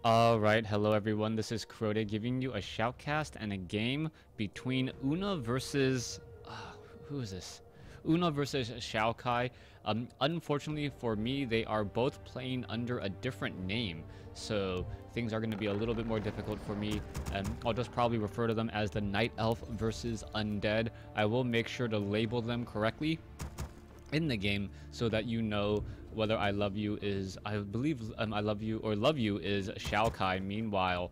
Alright, hello everyone, this is Crota giving you a shoutcast and a game between Una versus... who is this? Una versus XioKai. Unfortunately for me, they are both playing under a different name, so things are going to be a little bit more difficult for me. I'll just probably refer to them as the Night Elf versus Undead. I will make sure to label them correctly in the game so that you know whether I love you is, I believe I love you or love you is XioKai. Meanwhile,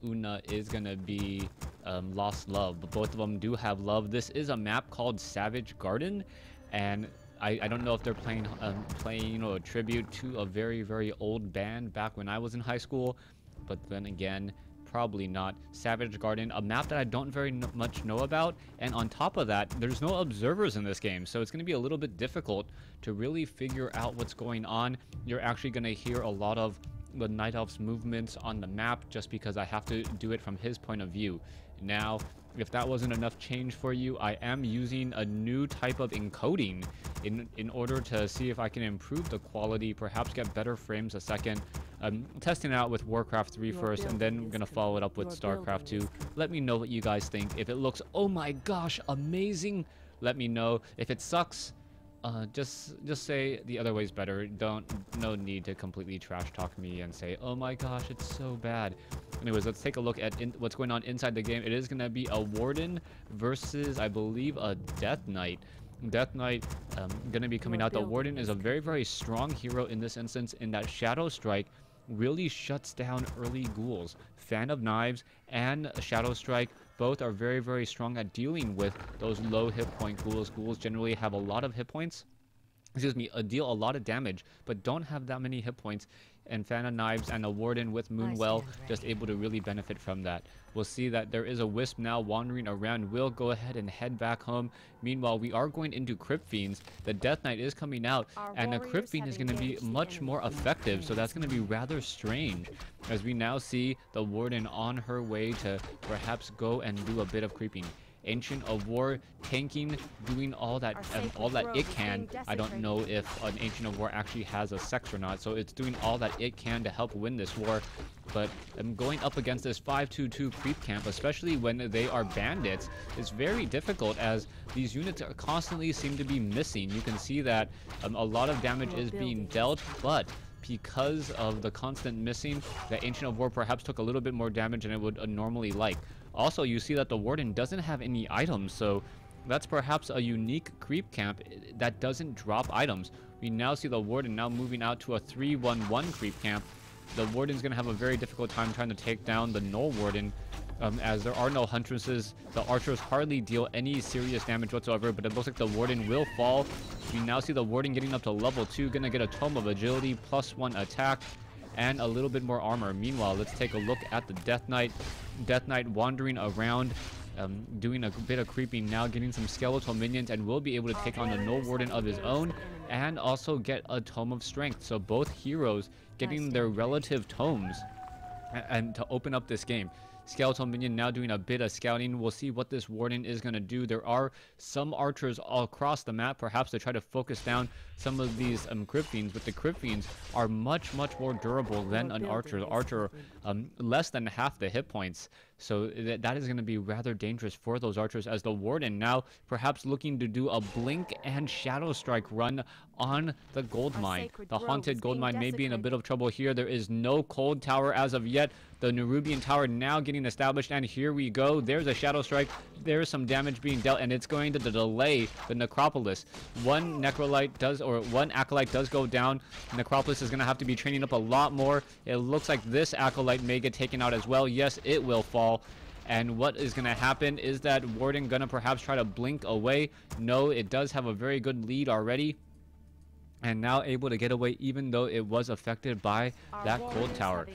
Una is gonna be Lost Love, but both of them do have love. This is a map called Savage Garden, and I don't know if they're playing a tribute to a very old band back when I was in high school, but then again, probably not. Savage Garden, a map that I don't very much know about, and on top of that, there's no observers in this game, so it's going to be a little bit difficult to really figure out what's going on. You're actually going to hear a lot of the Night Elf's movements on the map just because I have to do it from his point of view. Now, if that wasn't enough change for you, I am using a new type of encoding in order to see if I can improve the quality, perhaps get better frames a second. I'm testing it out with WarCraft 3 first, and then I'm going to follow it up with StarCraft 2. Let me know what you guys think. If it looks, oh my gosh, amazing, let me know. If it sucks, just say the other way's better. No need to completely trash talk me and say, oh my gosh, it's so bad. Anyways, let's take a look at what's going on inside the game. It is going to be a Warden versus, I believe, a Death Knight. Death Knight going to be coming out. The Warden is a very strong hero in this instance, in that Shadow Strike really shuts down early ghouls. Fan of Knives and Shadow Strike both are very strong at dealing with those low hit point ghouls. Ghouls generally have a lot of hit points, deal a lot of damage, but don't have that many hit points, and Fan of Knives and a Warden with Moonwell just able to really benefit from that. We'll see that there is a Wisp now wandering around. We'll go ahead and head back home. Meanwhile, we are going into Crypt Fiends. The Death Knight is coming out, and the Crypt Fiend is going to be much more effective, so that's going to be rather strange, as we now see the Warden on her way to perhaps go and do a bit of creeping. Ancient of War tanking, doing all that it can. I don't know if an Ancient of War actually has a sex or not, so it's doing all that it can to help win this war. But going up against this 5-2-2 creep camp, especially when they are bandits, is very difficult, as these units are constantly seem to be missing. You can see that a lot of damage is being dealt, but because of the constant missing, the Ancient of War perhaps took a little bit more damage than it would normally like. Also, you see that the Warden doesn't have any items, so that's perhaps a unique creep camp that doesn't drop items. We now see the Warden now moving out to a 3-1-1 creep camp. The Warden's going to have a very difficult time trying to take down the Null Warden, as there are no Huntresses. The Archers hardly deal any serious damage whatsoever, but it looks like the Warden will fall. We now see the Warden getting up to level 2, going to get a Tome of Agility, +1 attack, and a little bit more armor. Meanwhile, let's take a look at the Death Knight. Death Knight wandering around, doing a bit of creeping now, getting some skeletal minions, and will be able to take on the Null Warden of his own, and also get a Tome of Strength. So both heroes getting their relative tomes and to open up this game. Skeletal Minion now doing a bit of scouting. We'll see what this Warden is going to do. There are some archers all across the map, perhaps to try to focus down some of these Crypt Fiends, but the Crypt Fiends are much more durable than an archer. The archer, less than half the hit points, so that is going to be rather dangerous for those archers, as the Warden now perhaps looking to do a Blink and Shadow Strike run on the gold mine. The haunted gold mine may be in a bit of trouble here. There is no cold tower as of yet. The Nerubian tower now getting established, and here we go. There's a Shadow Strike. There's some damage being dealt, and it's going to delay the Necropolis. One Acolyte does go down. Necropolis is going to have to be training up a lot more. It looks like this Acolyte may get taken out as well. Yes, it will fall. And what is going to happen is that Warden going to perhaps try to blink away. No, it does have a very good lead already, and now able to get away, even though it was affected by that cold tower.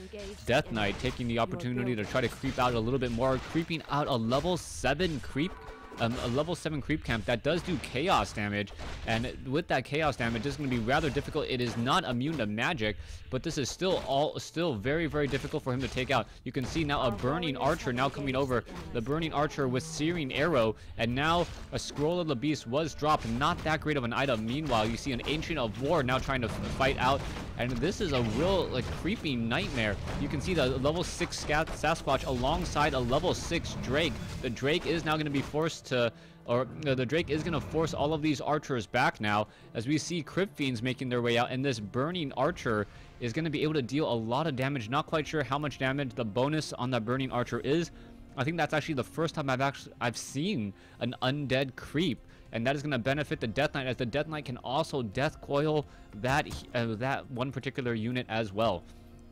Death Knight taking the opportunity to try to creep out a little bit more, creeping out a level 7 creep a level 7 creep camp that does do chaos damage, and with that chaos damage, it's going to be rather difficult. It is not immune to magic, but this is still very, very difficult for him to take out. You can see now a burning archer now coming over, the burning archer with searing arrow, and now a scroll of the beast was dropped. Not that great of an item. Meanwhile, you see an ancient of war now trying to fight out, and this is a real like creepy nightmare. You can see the level 6 Sasquatch alongside a level 6 Drake. The Drake is now going to be forced to, or the Drake is going to force all of these archers back now, as we see Crypt Fiends making their way out, and this burning archer is going to be able to deal a lot of damage. Not quite sure how much damage the bonus on that burning archer is. I think that's actually the first time I've seen an undead creep, and that is going to benefit the Death Knight, as the Death Knight can also death coil that one particular unit as well.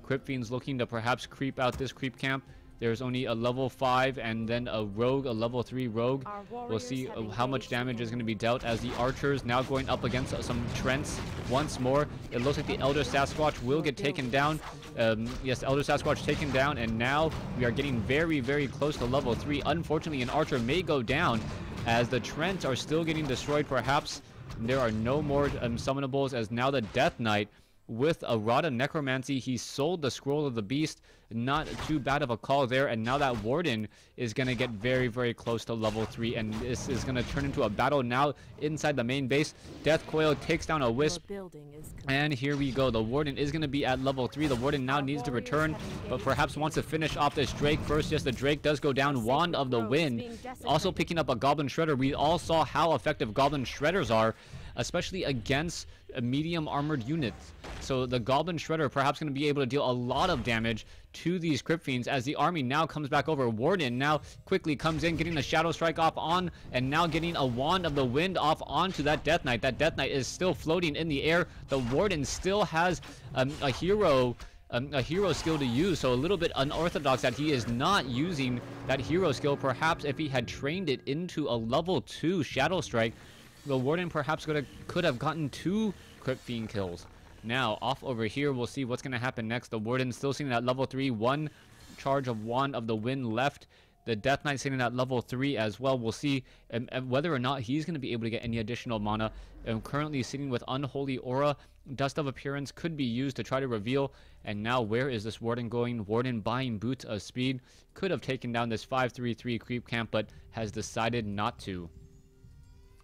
Crypt Fiends looking to perhaps creep out this creep camp. There's only a level 5 and then a rogue, a level 3 rogue. We'll see how much damage is going to be dealt as the archers now going up against some Trents once more. It looks like the Elder Sasquatch will get taken down. Yes, Elder Sasquatch taken down, and now we are getting very, very close to level 3. Unfortunately, an archer may go down as the Trents are still getting destroyed. Perhaps there are no more summonables, as now the Death Knight with a Rod of Necromancy, he sold the Scroll of the Beast. Not too bad of a call there, and now that Warden is going to get very, very close to level 3, and this is going to turn into a battle now inside the main base. Death Coil takes down a Wisp, and here we go. The Warden is going to be at level 3. The Warden now needs to return, but perhaps wants to finish off this Drake first. Yes, the Drake does go down. Wand of the Wind also picking up a Goblin Shredder. We all saw how effective Goblin Shredders are, especially against medium armored units. So the Goblin Shredder perhaps going to be able to deal a lot of damage to these Crypt Fiends, as the army now comes back over. Warden now quickly comes in, getting a Shadow Strike off on, and now getting a Wand of the Wind off onto that Death Knight. That Death Knight is still floating in the air. The Warden still has a hero skill to use, so a little bit unorthodox that he is not using that hero skill. Perhaps if he had trained it into a level 2 Shadow Strike, the Warden perhaps could have gotten 2 Crypt Fiend kills. Now, off over here, we'll see what's going to happen next. The Warden still sitting at level 3, 1 charge of Wand of the Wind left. The Death Knight sitting at level 3 as well. We'll see whether or not he's going to be able to get any additional mana. Currently sitting with Unholy Aura. Dust of Appearance could be used to try to reveal. And now, where is this Warden going? Warden buying Boots of Speed. Could have taken down this 5-3-3 creep camp, but has decided not to.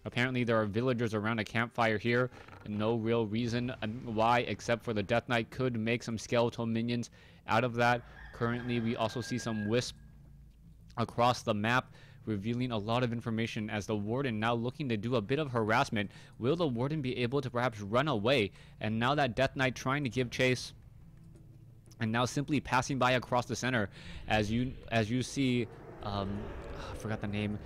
Apparently, there are villagers around a campfire here. No real reason why, except for the Death Knight could make some skeletal minions out of that. Currently, we also see some Wisp across the map, revealing a lot of information, as the Warden now looking to do a bit of harassment. Will the Warden be able to perhaps run away? And now that Death Knight trying to give chase, and now simply passing by across the center, as you see, I forgot the name,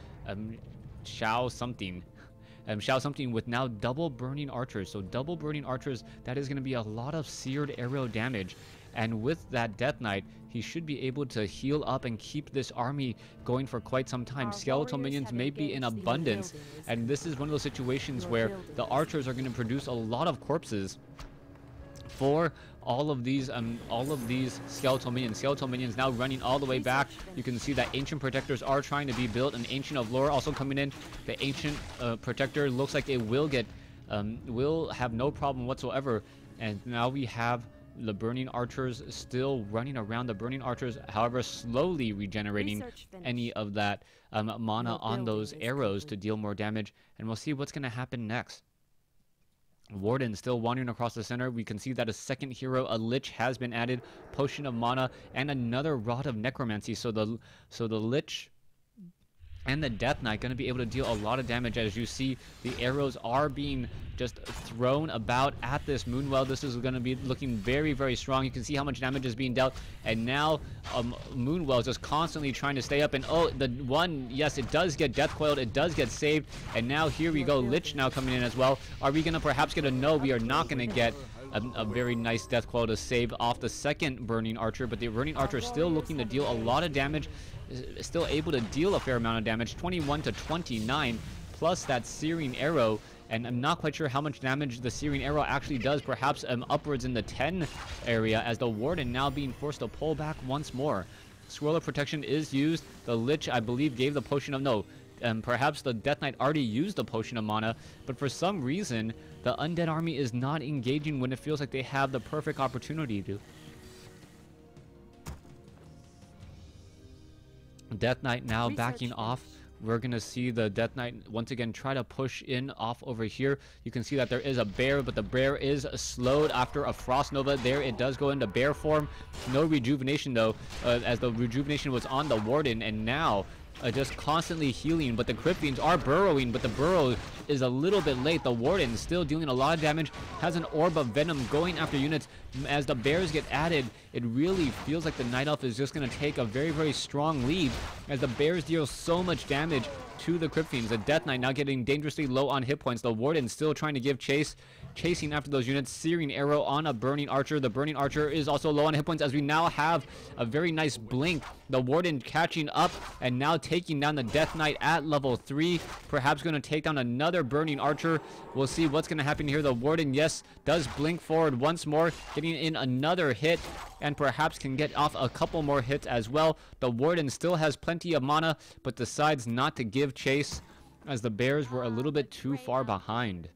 Xiao something with now double burning archers. So double burning archers, that is going to be a lot of seared arrow damage. And with that Death Knight, he should be able to heal up and keep this army going for quite some time. Skeletal minions may be in abundance, and this is one of those situations where the archers are going to produce a lot of corpses for all of these skeletal minions. Skeletal minions now running all the way back. You can see that Ancient Protectors are trying to be built. An Ancient of Lore also coming in. The Ancient Protector looks like it will have no problem whatsoever. And now we have the Burning Archers still running around. The Burning Archers, however, slowly regenerating any of that mana on those arrows to deal more damage. And we'll see what's going to happen next. Warden still wandering across the center. We can see that a second hero, a Lich, has been added. Potion of Mana and another Rod of Necromancy. So the Lich and the Death Knight going to be able to deal a lot of damage. As you see, the arrows are being just thrown about at this Moonwell. This is going to be looking very, very strong. You can see how much damage is being dealt. And now Moonwell is just constantly trying to stay up. And oh, the one, yes, it does get death coiled. It does get saved. And now here we go. Lich now coming in as well. Are we going to perhaps get a no? We are not going to get a very nice death coil to save off the second Burning Archer. But the Burning Archer is still looking to deal a lot of damage. Still able to deal a fair amount of damage. 21 to 29 plus that Searing Arrow. And I'm not quite sure how much damage the Searing Arrow actually does. Perhaps upwards in the 10 area, as the Warden now being forced to pull back once more. Scroll of Protection is used. The Lich, I believe, gave the potion of... No, perhaps the Death Knight already used the potion of mana, but for some reason, the Undead army is not engaging when it feels like they have the perfect opportunity to. Death Knight now backing off. We're going to see the Death Knight once again try to push in off over here. You can see that there is a bear, but the bear is slowed after a Frost Nova. There it does go into bear form. No rejuvenation though, as the rejuvenation was on the Warden, and now just constantly healing, but the Crypt Fiends are burrowing, but the burrow is a little bit late. The Warden still dealing a lot of damage, has an Orb of Venom going after units. As the bears get added, it really feels like the Night Elf is just going to take a very, very strong lead, as the bears deal so much damage to the Crypt Fiends. The Death Knight now getting dangerously low on hit points. The Warden still trying to give chase, chasing after those units. Searing Arrow on a Burning Archer. The Burning Archer is also low on hit points, as we now have a very nice blink. The Warden catching up and now taking down the Death Knight at level 3. Perhaps going to take down another Burning Archer. We'll see what's going to happen here. The Warden, yes, does blink forward once more, getting in another hit, and perhaps can get off a couple more hits as well. The Warden still has plenty of mana, but decides not to give chase, as the bears were a little bit too far behind.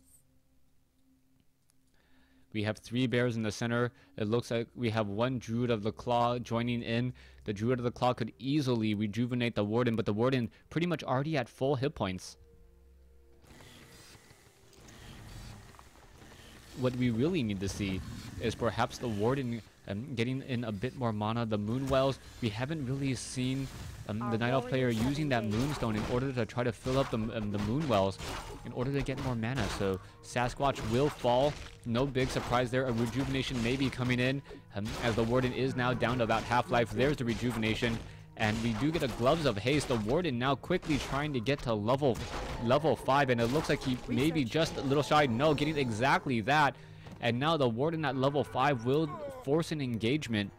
We have 3 bears in the center. It looks like we have 1 Druid of the Claw joining in. The Druid of the Claw could easily rejuvenate the Warden, but the Warden pretty much already at full hit points. What we really need to see is perhaps the Warden getting in a bit more mana. The Moonwells, we haven't really seen the Night Elf player using that Moonstone in order to try to fill up the Moonwells in order to get more mana. So Sasquatch will fall. No big surprise there. A rejuvenation may be coming in, as the Warden is now down to about half-life. There's the rejuvenation. And we do get a Gloves of Haste. The Warden now quickly trying to get to level 5, and it looks like he may be just a little shy. No, getting exactly that. And now the Warden at level 5 will force an engagement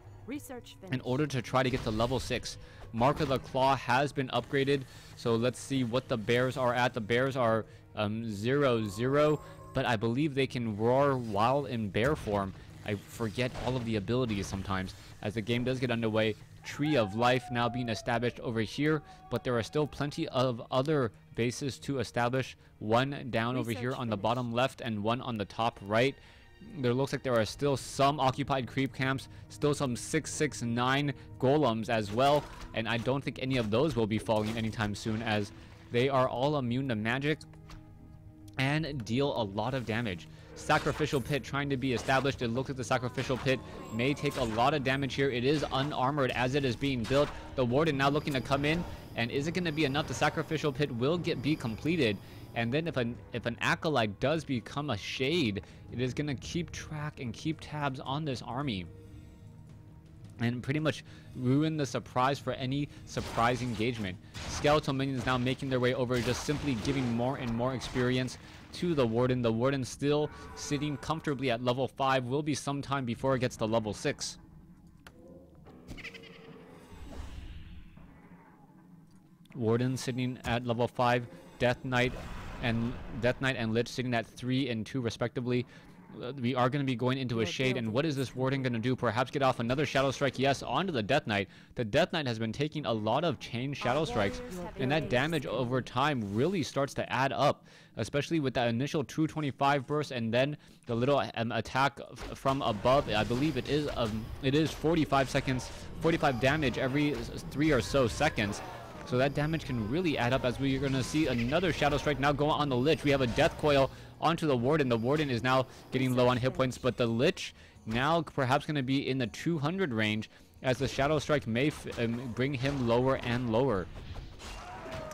in order to try to get to level 6. Mark of the Claw has been upgraded, so let's see what the bears are at. The bears are 0-0, but I believe they can roar while in bear form. I forget all of the abilities sometimes as the game does get underway. Tree of Life now being established over here, but there are still plenty of other bases to establish. 1 down over here on the bottom left and 1 on the top right. There looks like there are still some occupied creep camps, still some 669 golems as well, and I don't think any of those will be falling anytime soon, as they are all immune to magic and deal a lot of damage. Sacrificial Pit trying to be established. It looks like the Sacrificial Pit may take a lot of damage here. It is unarmored as it is being built. The Warden now looking to come in, and is it going to be enough? The Sacrificial Pit will be completed, and then if an Acolyte does become a Shade, it is going to keep track and keep tabs on this army and pretty much ruin the surprise for any surprise engagement. Skeletal minions now making their way over, just simply giving more and more experience to the Warden. The Warden still sitting comfortably at level 5. Will be some time before it gets to level 6. Warden sitting at level 5. Death Knight and Lich sitting at 3 and 2 respectively. We are going to be going into a Shade, and what is this Warden going to do? Perhaps get off another Shadow Strike? Yes, onto the Death Knight. The Death Knight has been taking a lot of chain Shadow Strikes, and that damage over time really starts to add up, especially with that initial 225 burst and then the little attack from above. I believe it is 45 seconds, 45 damage every 3 or so seconds. So that damage can really add up, as we are going to see another Shadow Strike now go on the Lich. We have a Death Coil onto the Warden. The Warden is now getting low on hit points, but the Lich now perhaps going to be in the 200 range, as the Shadow Strike may bring him lower and lower.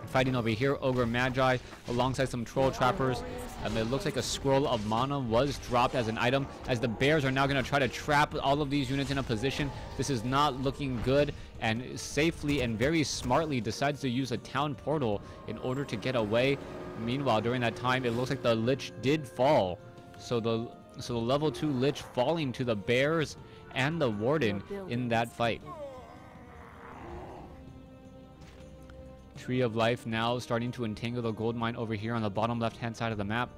Fighting over here, Ogre Magi alongside some Troll Trappers. It looks like a Scroll of Mana was dropped as an item, as the bears are now going to try to trap all of these units in a position. This is not looking good, and safely and very smartly decides to use a town portal in order to get away. Meanwhile, during that time, it looks like the Lich did fall. So the level 2 Lich falling to the bears and the Warden in that fight. Tree of Life now starting to entangle the gold mine over here on the bottom left-hand side of the map.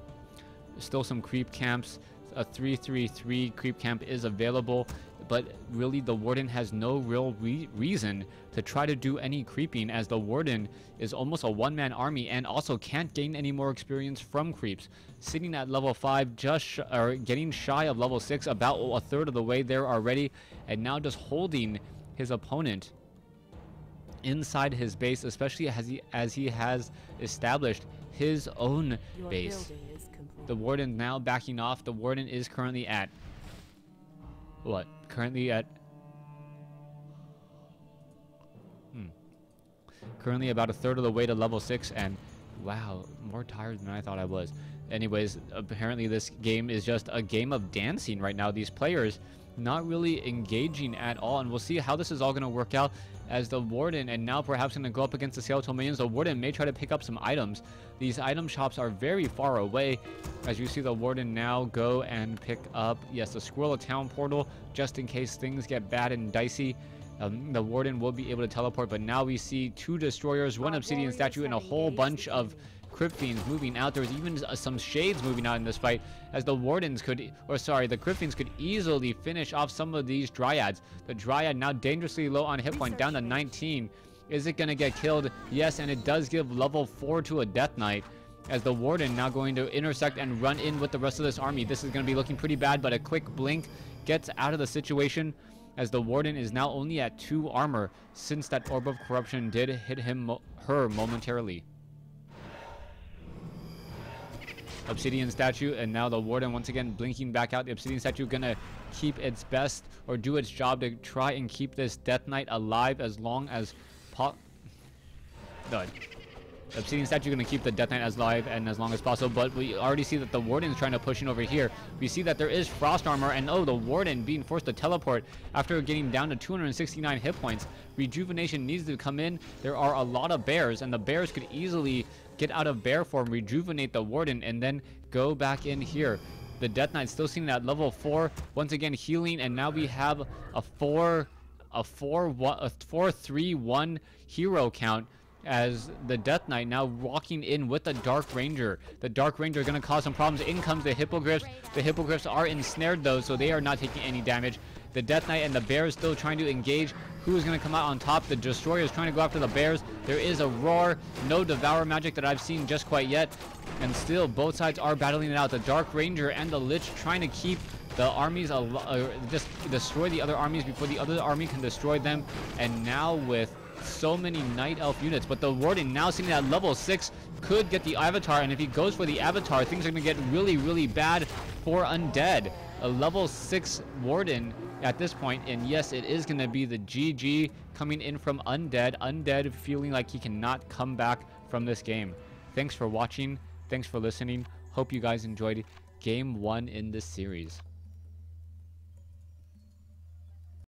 Still some creep camps. A 3-3-3 creep camp is available. but really the Warden has no real reason to try to do any creeping, as the Warden is almost a one-man army and also can't gain any more experience from creeps. Sitting at level 5, or getting shy of level 6, about a third of the way there already, and now just holding his opponent inside his base, especially as he has established his own base. The Warden now backing off. The Warden is currently at what? Currently about a third of the way to level 6, and wow, more tired than I thought I was. Anyways, apparently this game is just a game of dancing right now. These players not really engaging at all, and we'll see how this is all going to work out as the Warden, and now perhaps going to go up against the Skeletal Minions. The Warden may try to pick up some items. These item shops are very far away, as you see the Warden now go and pick up, yes, the Squirrel Town portal, just in case things get bad and dicey. The Warden will be able to teleport, but now we see 2 destroyers, 1 obsidian statue, and a whole bunch of Crypt Fiends moving out. There's even some shades moving out in this fight, as the Wardens could, the Crypt Fiends could easily finish off some of these Dryads. The Dryad now dangerously low on hit point, down to 19. Is it going to get killed? Yes, and it does give level 4 to a Death Knight, as the Warden now going to intersect and run in with the rest of this army. This is going to be looking pretty bad, but a quick blink gets out of the situation, as the Warden is now only at 2 armor, since that Orb of Corruption did hit her momentarily. Obsidian statue, and now the Warden once again blinking back out. The Obsidian statue gonna keep its best, or do its job to try and keep this Death Knight alive as long as the Obsidian statue gonna keep the Death Knight as alive and as long as possible, but we already see that the Warden is trying to push in over here. We see that there is frost armor, and oh, the Warden being forced to teleport after getting down to 269 hit points. Rejuvenation needs to come in. There are a lot of bears, and the bears could easily get out of bear form, rejuvenate the Warden, and then go back in here. The Death Knight still sitting at level 4, once again healing, and now we have a 4-3-1 hero count, as the Death Knight now walking in with the Dark Ranger. The Dark Ranger is going to cause some problems. In comes the Hippogriffs. The Hippogriffs are ensnared though, so they are not taking any damage. The Death Knight and the Bears still trying to engage. Who is going to come out on top? The Destroyer is trying to go after the Bears. There is a roar. No Devour magic that I've seen just quite yet. And still, both sides are battling it out. The Dark Ranger and the Lich trying to keep the armies, just destroy the other armies before the other army can destroy them. And now with so many Night Elf units, but the Warden now sitting at level 6 could get the Avatar, and if he goes for the Avatar, things are going to get really, really bad for Undead. A level 6 Warden at this point, and yes, it is going to be the GG coming in from Undead. Undead feeling like he cannot come back from this game. Thanks for watching. Thanks for listening. Hope you guys enjoyed Game 1 in this series.